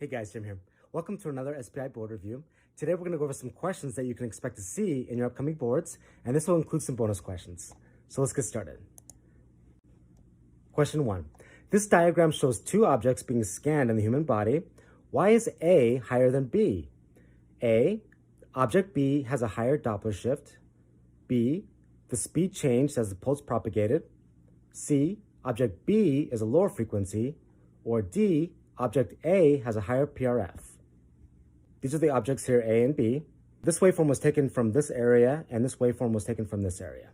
Hey guys, Jim here. Welcome to another SPI board review. Today we're going to go over some questions that you can expect to see in your upcoming boards, and this will include some bonus questions. So let's get started. Question 1. This diagram shows two objects being scanned in the human body. Why is A higher than B? A. Object B has a higher Doppler shift. B. The speed changed as the pulse propagated. C. Object B is a lower frequency. Or D. Object A has a higher PRF. These are the objects here, A and B. This waveform was taken from this area, and this waveform was taken from this area.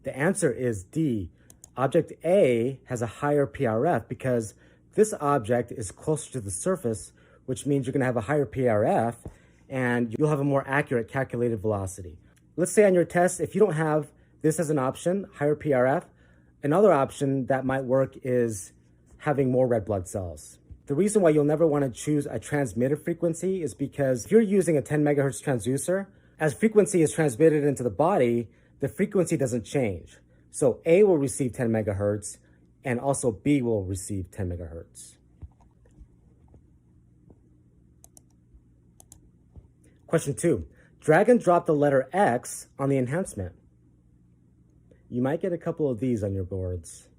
The answer is D. Object A has a higher PRF because this object is closer to the surface, which means you're going to have a higher PRF and you'll have a more accurate calculated velocity. Let's say on your test, if you don't have this as an option, higher PRF, another option that might work is having more red blood cells. The reason why you'll never want to choose a transmitted frequency is because if you're using a 10 megahertz transducer, as frequency is transmitted into the body, the frequency doesn't change. So A will receive 10 megahertz and also B will receive 10 megahertz. Question 2. Drag and drop the letter X on the enhancement. You might get a couple of these on your boards.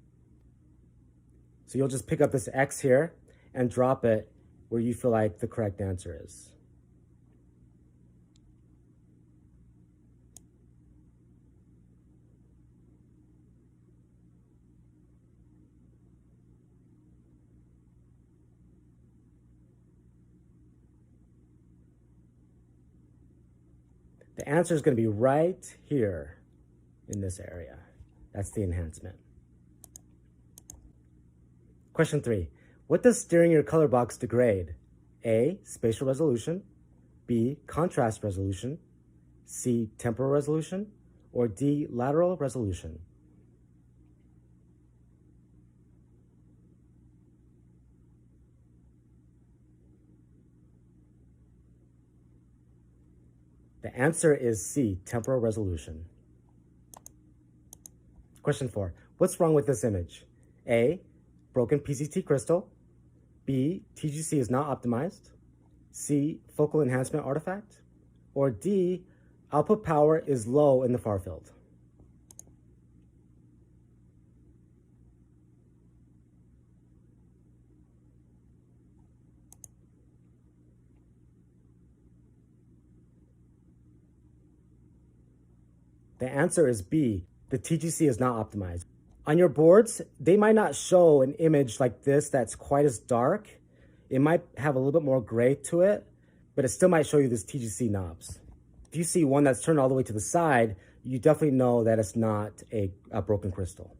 So you'll just pick up this X here and drop it where you feel like the correct answer is. The answer is going to be right here in this area. That's the enhancement. Question 3. What does steering your color box degrade? A. Spatial resolution. B. Contrast resolution. C. Temporal resolution. Or D. Lateral resolution. The answer is C, temporal resolution. Question 4. What's wrong with this image? A. Broken PCT crystal. B. TGC is not optimized. C. Focal enhancement artifact. Or D. Output power is low in the far field. The answer is B. The TGC is not optimized. On your boards, they might not show an image like this that's quite as dark. It might have a little bit more gray to it, but it still might show you this TGC knobs. If you see one that's turned all the way to the side, you definitely know that it's not a broken crystal.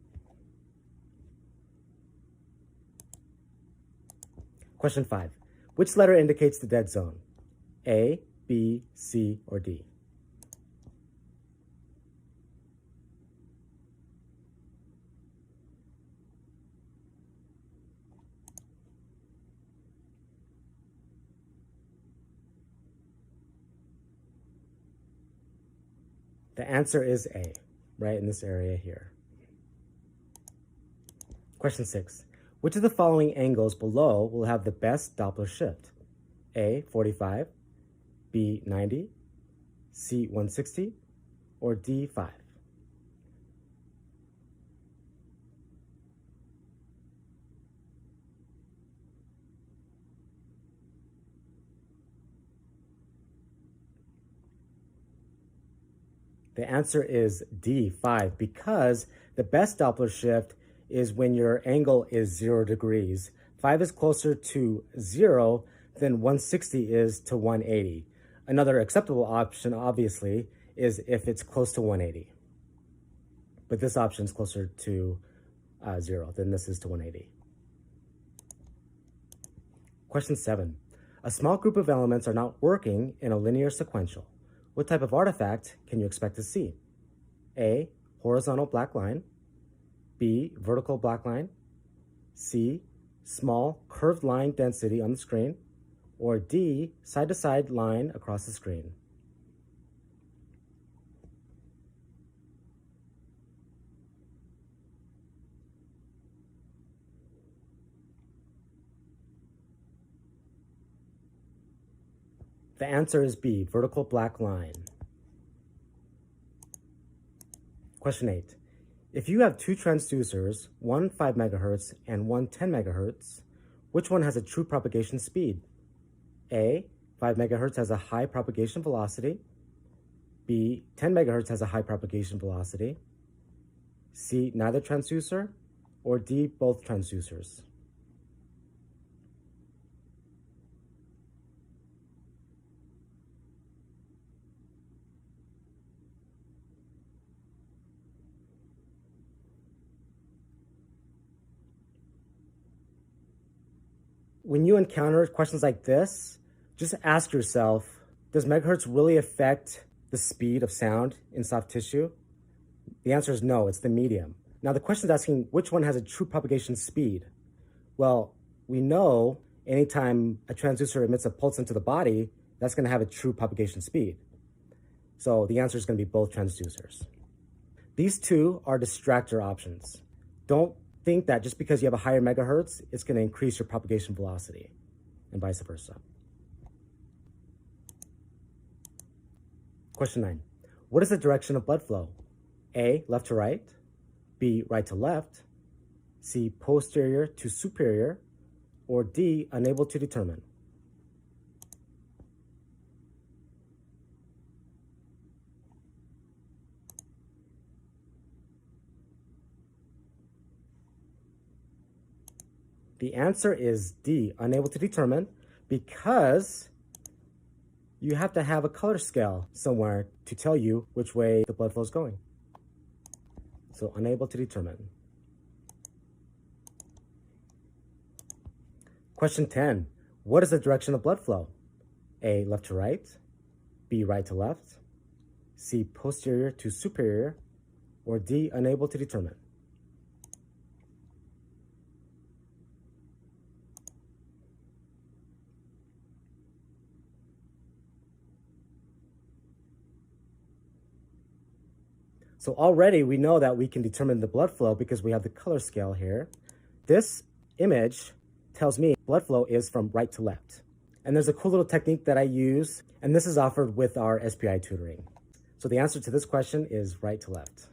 Question 5. Which letter indicates the dead zone? A, B, C, or D? The answer is A, right in this area here. Question 6. Which of the following angles below will have the best Doppler shift? A, 45, B, 90, C, 160, or D, 5? The answer is D, 5, because the best Doppler shift is when your angle is 0 degrees. 5 is closer to 0 than 160 is to 180. Another acceptable option, obviously, is if it's close to 180. But this option is closer to 0 than this is to 180. Question 7. A small group of elements are not working in a linear sequential. What type of artifact can you expect to see? A. Horizontal black line. B. Vertical black line. C. Small curved line density on the screen. or D, side-to-side line across the screen? The answer is B, vertical black line. Question 8. If you have two transducers, one 5 megahertz and one 10 megahertz, which one has a true propagation speed? A, 5 megahertz has a high propagation velocity. B, 10 megahertz has a high propagation velocity. C, neither transducer. Or D, both transducers. When you encounter questions like this, just ask yourself, does megahertz really affect the speed of sound in soft tissue? The answer is no, it's the medium. Now the question is asking which one has a true propagation speed? Well, we know anytime a transducer emits a pulse into the body, that's going to have a true propagation speed. So the answer is going to be both transducers. These two are distractor options. Don't think that just because you have a higher megahertz, it's going to increase your propagation velocity, and vice versa. Question 9. What is the direction of blood flow? A, left to right. B, right to left. C, posterior to superior. Or D, unable to determine. The answer is D, unable to determine, because you have to have a color scale somewhere to tell you which way the blood flow is going. So unable to determine. Question 10. What is the direction of blood flow? A, left to right. B, right to left. C, posterior to superior. Or D, unable to determine. So already we know that we can determine the blood flow because we have the color scale here. This image tells me blood flow is from right to left. And there's a cool little technique that I use, and this is offered with our SPI tutoring. So the answer to this question is right to left.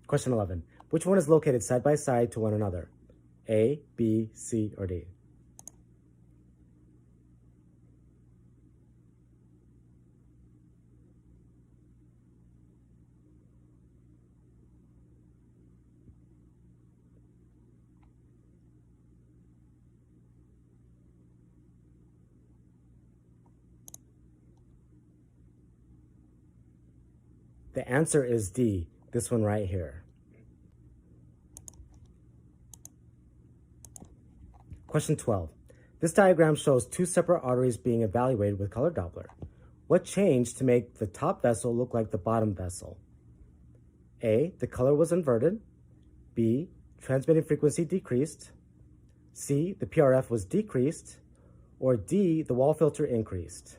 Question 11. Which one is located side by side to one another? A, B, C, or D? The answer is D, this one right here. Question 12. This diagram shows two separate arteries being evaluated with color Doppler. What changed to make the top vessel look like the bottom vessel? A, the color was inverted. B, transmitting frequency decreased. C, the PRF was decreased. Or D, the wall filter increased.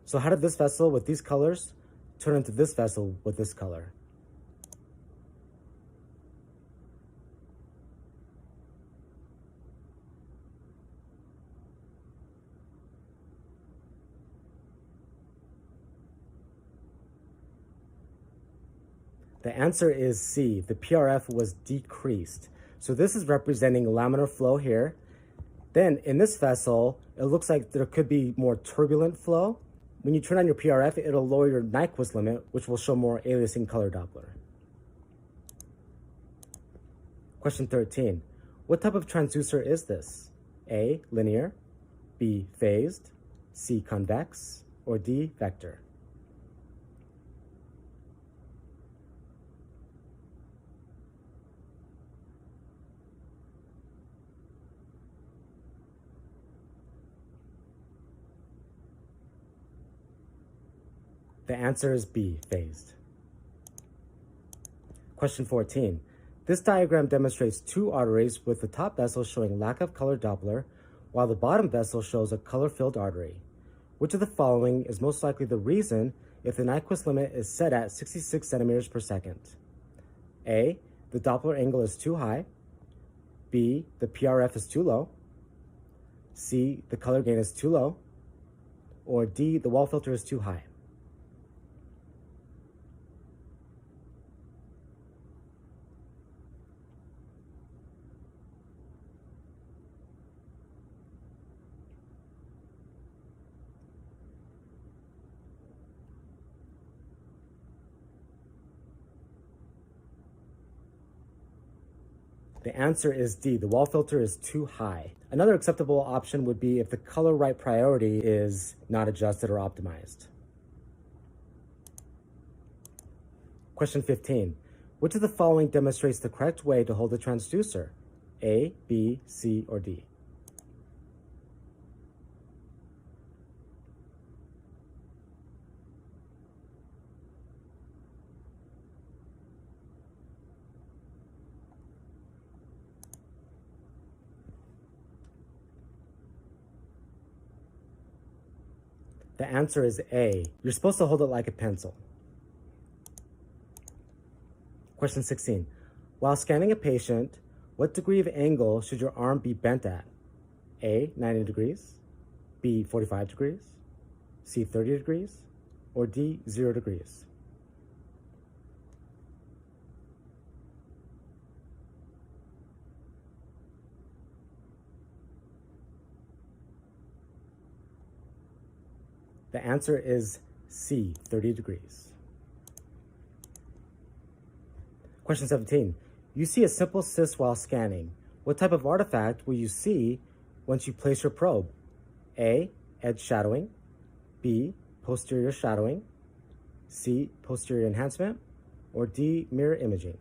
So how did this vessel with these colors turn into this vessel with this color? The answer is C, the PRF was decreased. So this is representing laminar flow here. Then in this vessel, it looks like there could be more turbulent flow. When you turn on your PRF, it'll lower your Nyquist limit, which will show more aliasing color Doppler. Question 13. What type of transducer is this? A, linear. B, phased. C, convex. Or D, vector. The answer is B, phased. Question 14. This diagram demonstrates two arteries with the top vessel showing lack of color Doppler, while the bottom vessel shows a color-filled artery. Which of the following is most likely the reason if the Nyquist limit is set at 66 centimeters per second? A, the Doppler angle is too high. B, the PRF is too low. C, the color gain is too low. Or D, the wall filter is too high. The answer is D, the wall filter is too high. Another acceptable option would be if the color right priority is not adjusted or optimized. Question 15. Which of the following demonstrates the correct way to hold a transducer? A, B, C, or D? The answer is A. You're supposed to hold it like a pencil. Question 16. While scanning a patient, what degree of angle should your arm be bent at? A, 90 degrees, B, 45 degrees, C, 30 degrees, or D, 0 degrees? The answer is C, 30 degrees. Question 17. You see a simple cyst while scanning. What type of artifact will you see once you place your probe? A, edge shadowing. B, posterior shadowing. C, posterior enhancement. Or D, mirror imaging?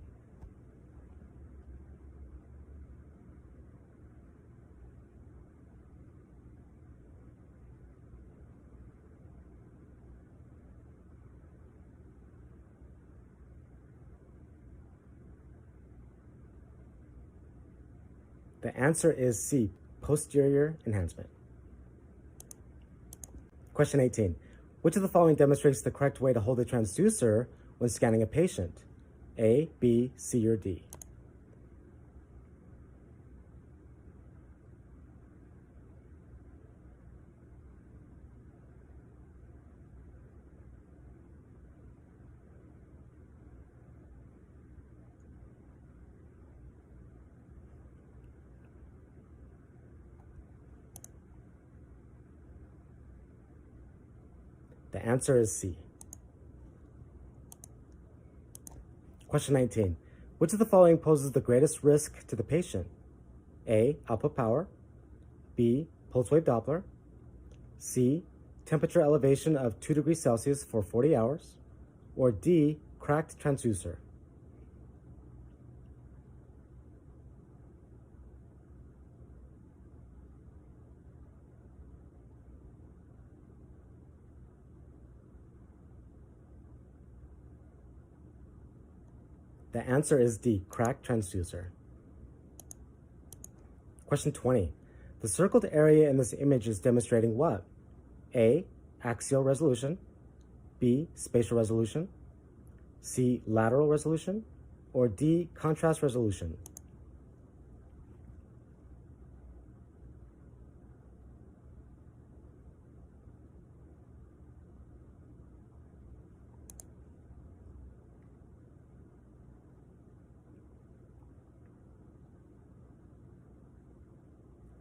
The answer is C, posterior enhancement. Question 18. Which of the following demonstrates the correct way to hold a transducer when scanning a patient? A, B, C, or D? The answer is C. Question 19. Which of the following poses the greatest risk to the patient? A, output power. B, pulse wave Doppler. C, temperature elevation of 2 degrees Celsius for 40 hours. Or D, cracked transducer? The answer is D, cracked transducer. Question 20. The circled area in this image is demonstrating what? A, axial resolution. B, spatial resolution. C, lateral resolution. Or D, contrast resolution?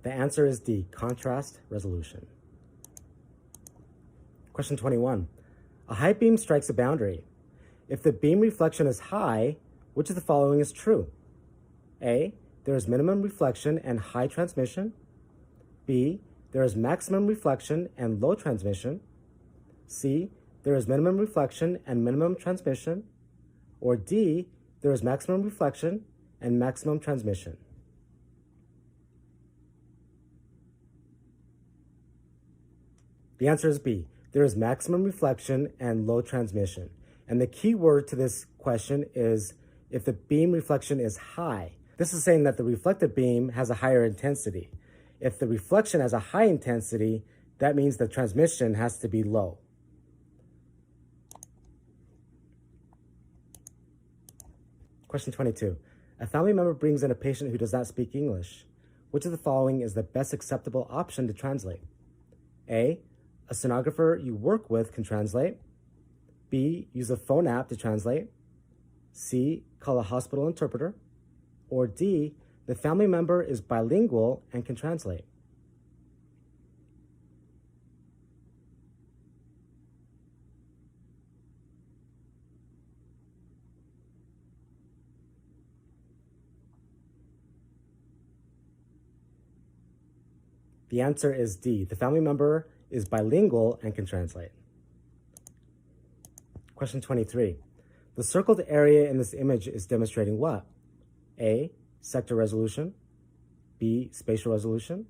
The answer is D, contrast resolution. Question 21. A high beam strikes a boundary. If the beam reflection is high, which of the following is true? A, there is minimum reflection and high transmission. B, there is maximum reflection and low transmission. C, there is minimum reflection and minimum transmission. Or D, there is maximum reflection and maximum transmission. The answer is B. There is maximum reflection and low transmission. And the key word to this question is if the beam reflection is high. This is saying that the reflected beam has a higher intensity. If the reflection has a high intensity, that means the transmission has to be low. Question 22. A family member brings in a patient who does not speak English. Which of the following is the best acceptable option to translate? A, a sonographer you work with can translate. B, use a phone app to translate. C, call a hospital interpreter. Or D, the family member is bilingual and can translate. The answer is D. The family member is bilingual and can translate. Question 23. The circled area in this image is demonstrating what? A, sector resolution. B, spatial resolution.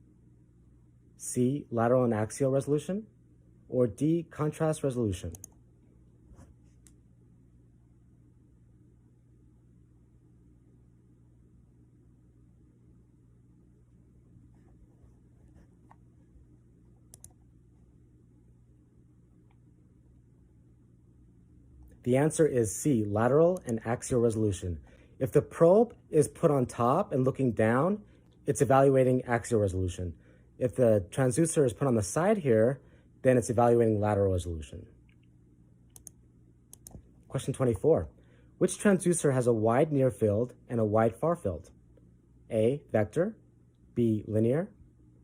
C, lateral and axial resolution. Or D, contrast resolution. The answer is C, lateral and axial resolution. If the probe is put on top and looking down, it's evaluating axial resolution. If the transducer is put on the side here, then it's evaluating lateral resolution. Question 24. Which transducer has a wide near field and a wide far field? A, vector. B, linear.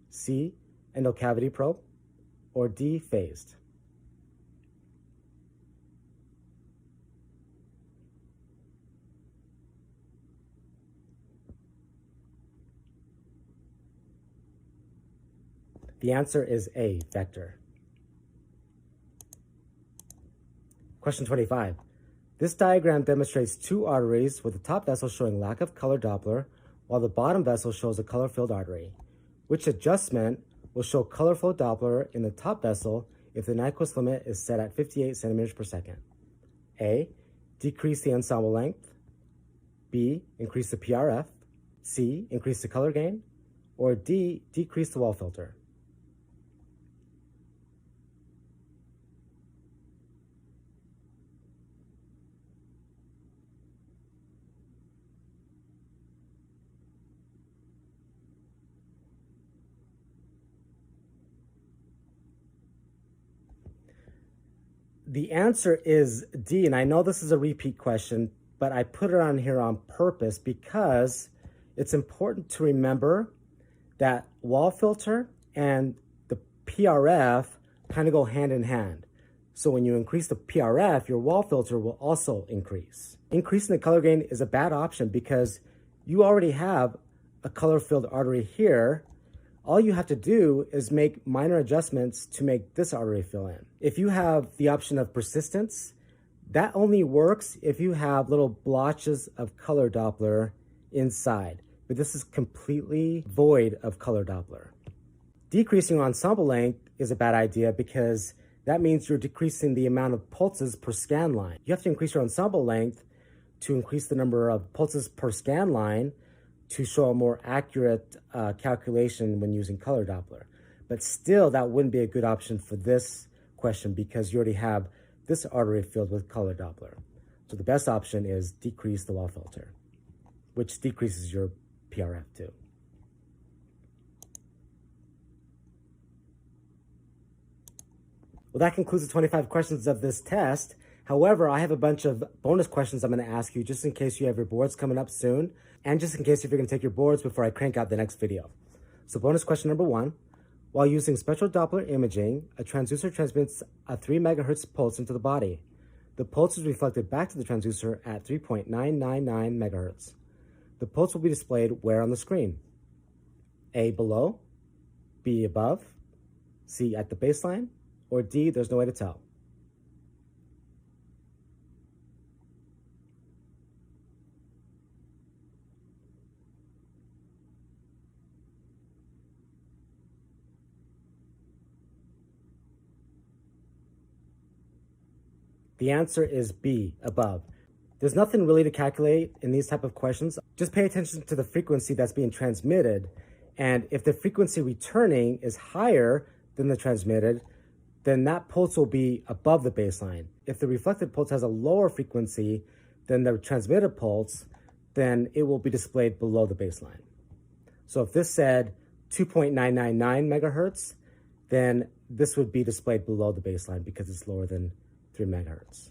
C, endocavity probe. Or D, phased. The answer is A, vector. Question 25. This diagram demonstrates two arteries with the top vessel showing lack of color Doppler, while the bottom vessel shows a color-filled artery. Which adjustment will show color flow Doppler in the top vessel if the Nyquist limit is set at 58 centimeters per second? A, decrease the ensemble length. B, increase the PRF. C, increase the color gain. Or D, decrease the wall filter. The answer is D, and I know this is a repeat question, but I put it on here on purpose because it's important to remember that wall filter and the PRF kind of go hand in hand. So when you increase the PRF, your wall filter will also increase. Increasing the color gain is a bad option because you already have a color-filled artery here. All you have to do is make minor adjustments to make this artery fill in. If you have the option of persistence, that only works if you have little blotches of color Doppler inside, but this is completely void of color Doppler. Decreasing your ensemble length is a bad idea because that means you're decreasing the amount of pulses per scan line. You have to increase your ensemble length to increase the number of pulses per scan line to show a more accurate calculation when using color Doppler. But still, that wouldn't be a good option for this question because you already have this artery filled with color Doppler. So the best option is decrease the wall filter, which decreases your PRF too. Well, that concludes the 25 questions of this test. However, I have a bunch of bonus questions I'm going to ask you just in case you have your boards coming up soon, and just in case if you're going to take your boards before I crank out the next video. So bonus question number 1. While using spectral Doppler imaging, a transducer transmits a 3 megahertz pulse into the body. The pulse is reflected back to the transducer at 3.999 megahertz. The pulse will be displayed where on the screen? A, below. B, above. C, at the baseline. Or D, there's no way to tell. The answer is B, above. There's nothing really to calculate in these type of questions. Just pay attention to the frequency that's being transmitted. And if the frequency returning is higher than the transmitted, then that pulse will be above the baseline. If the reflected pulse has a lower frequency than the transmitted pulse, then it will be displayed below the baseline. So if this said 2.999 megahertz, then this would be displayed below the baseline because it's lower than 3 megahertz.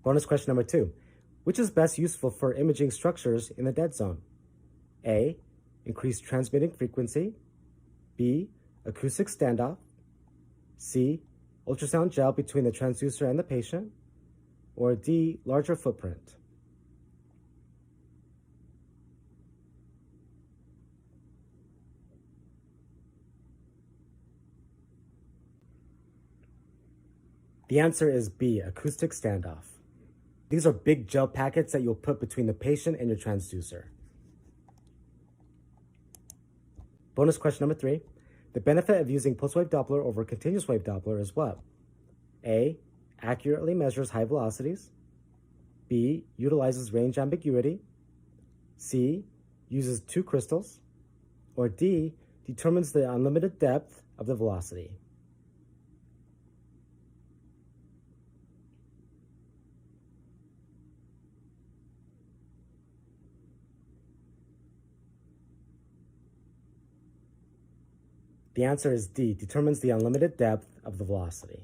Bonus question number 2. Which is best useful for imaging structures in the dead zone? A, increased transmitting frequency. B, acoustic standoff. C, ultrasound gel between the transducer and the patient. Or D, larger footprint. The answer is B, acoustic standoff. These are big gel packets that you'll put between the patient and your transducer. Bonus question number 3. The benefit of using pulse wave Doppler over continuous wave Doppler is what? A, accurately measures high velocities. B, utilizes range ambiguity. C, uses 2 crystals. Or D, determines the unlimited depth of the velocity. The answer is D, determines the unlimited depth of the velocity.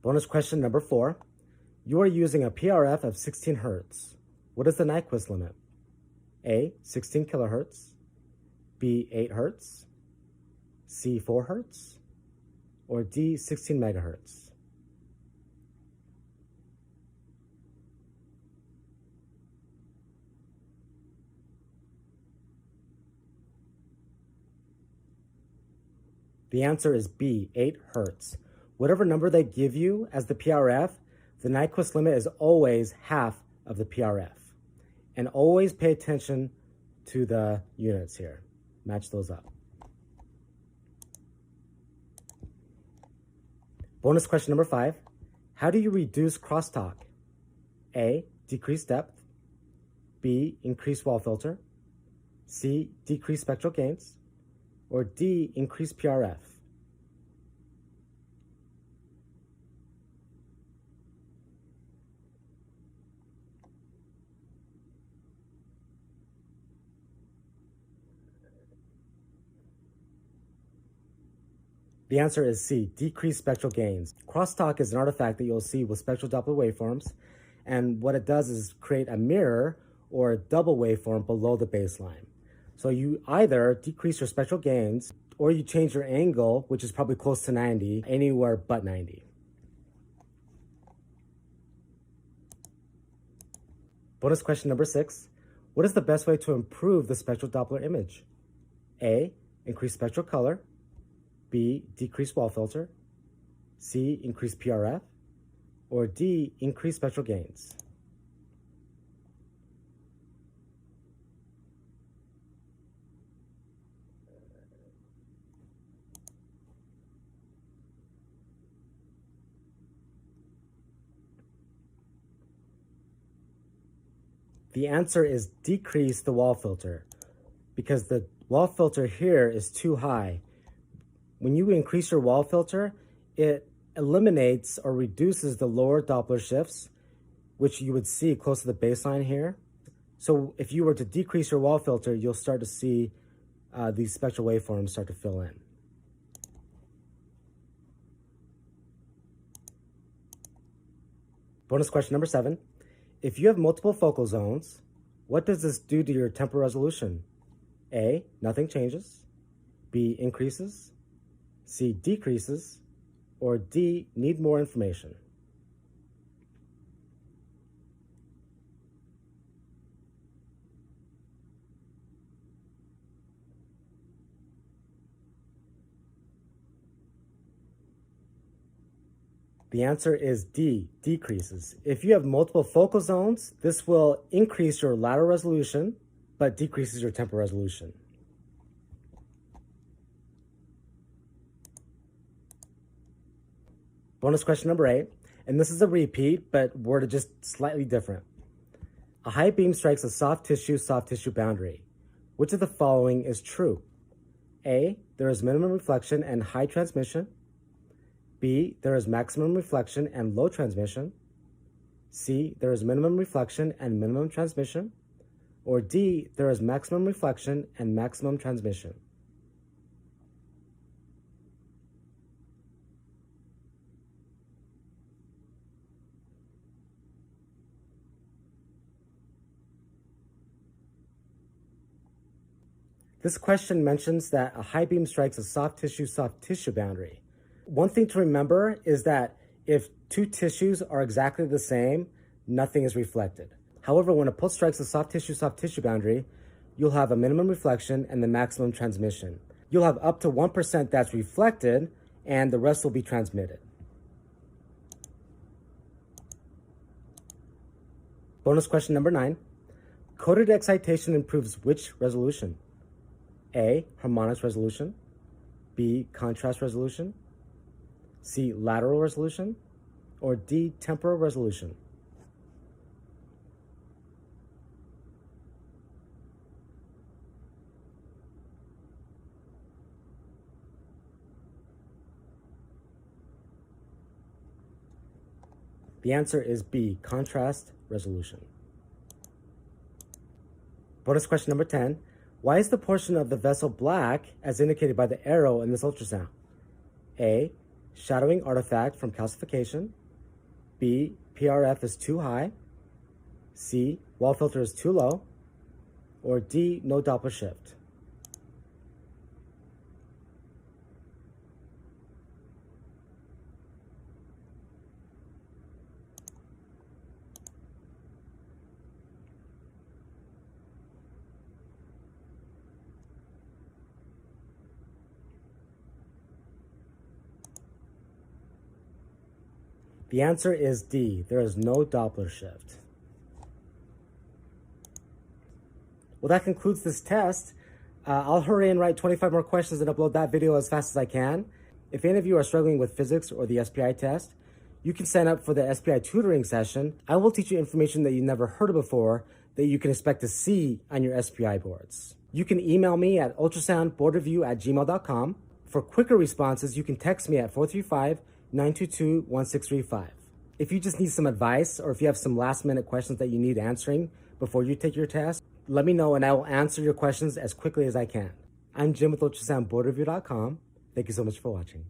Bonus question number 4. You are using a PRF of 16 Hertz. What is the Nyquist limit? A, 16 kilohertz. B, 8 Hertz. C, 4 Hertz. Or D, 16 megahertz. The answer is B, 8 Hertz. Whatever number they give you as the PRF, the Nyquist limit is always half of the PRF. And always pay attention to the units here. Match those up. Bonus question number 5. How do you reduce crosstalk? A, decrease depth. B, increase wall filter. C, decrease spectral gains. Or D, increase PRF. The answer is C, decrease spectral gains. Crosstalk is an artifact that you'll see with spectral Doppler waveforms, and what it does is create a mirror or a double waveform below the baseline. So you either decrease your spectral gains or you change your angle, which is probably close to 90, anywhere but 90. Bonus question number 6. What is the best way to improve the spectral Doppler image? A, increase spectral color. B, decrease wall filter. C, increase PRF. Or D, increase spectral gains. The answer is decrease the wall filter, because the wall filter here is too high. When you increase your wall filter, it eliminates or reduces the lower Doppler shifts, which you would see close to the baseline here. So if you were to decrease your wall filter, you'll start to see these spectral waveforms start to fill in. Bonus question number 7. If you have multiple focal zones, what does this do to your temporal resolution? A, nothing changes. B, increases. C, decreases. Or D, need more information. The answer is D, decreases. If you have multiple focal zones, this will increase your lateral resolution, but decreases your temporal resolution. Bonus question number 8, and this is a repeat, but worded just slightly different. A high beam strikes a soft tissue boundary. Which of the following is true? A, there is minimum reflection and high transmission. B, there is maximum reflection and low transmission. C, there is minimum reflection and minimum transmission. Or D, there is maximum reflection and maximum transmission. This question mentions that a high beam strikes a soft tissue boundary. One thing to remember is that if two tissues are exactly the same, nothing is reflected. However, when a pulse strikes a soft tissue boundary, you'll have a minimum reflection and the maximum transmission. You'll have up to 1% that's reflected, and the rest will be transmitted. Bonus question number 9. Coded excitation improves which resolution? A, harmonics resolution. B, contrast resolution. C, lateral resolution. Or D, temporal resolution. The answer is B, contrast resolution. Bonus question number 10. Why is the portion of the vessel black as indicated by the arrow in this ultrasound? A, shadowing artifact from calcification. B, PRF is too high. C, wall filter is too low. Or D, no Doppler shift. The answer is D. There is no Doppler shift. Well, that concludes this test. I'll hurry and write 25 more questions and upload that video as fast as I can. If any of you are struggling with physics or the SPI test, you can sign up for the SPI tutoring session. I will teach you information that you never heard of before that you can expect to see on your SPI boards. You can email me at ultrasoundboardreview@gmail.com. For quicker responses, you can text me at 435-922-1635. If you just need some advice or if you have some last-minute questions that you need answering before you take your test, let me know and I will answer your questions as quickly as I can. I'm Jim with ultrasoundboardreview.com. Thank you so much for watching.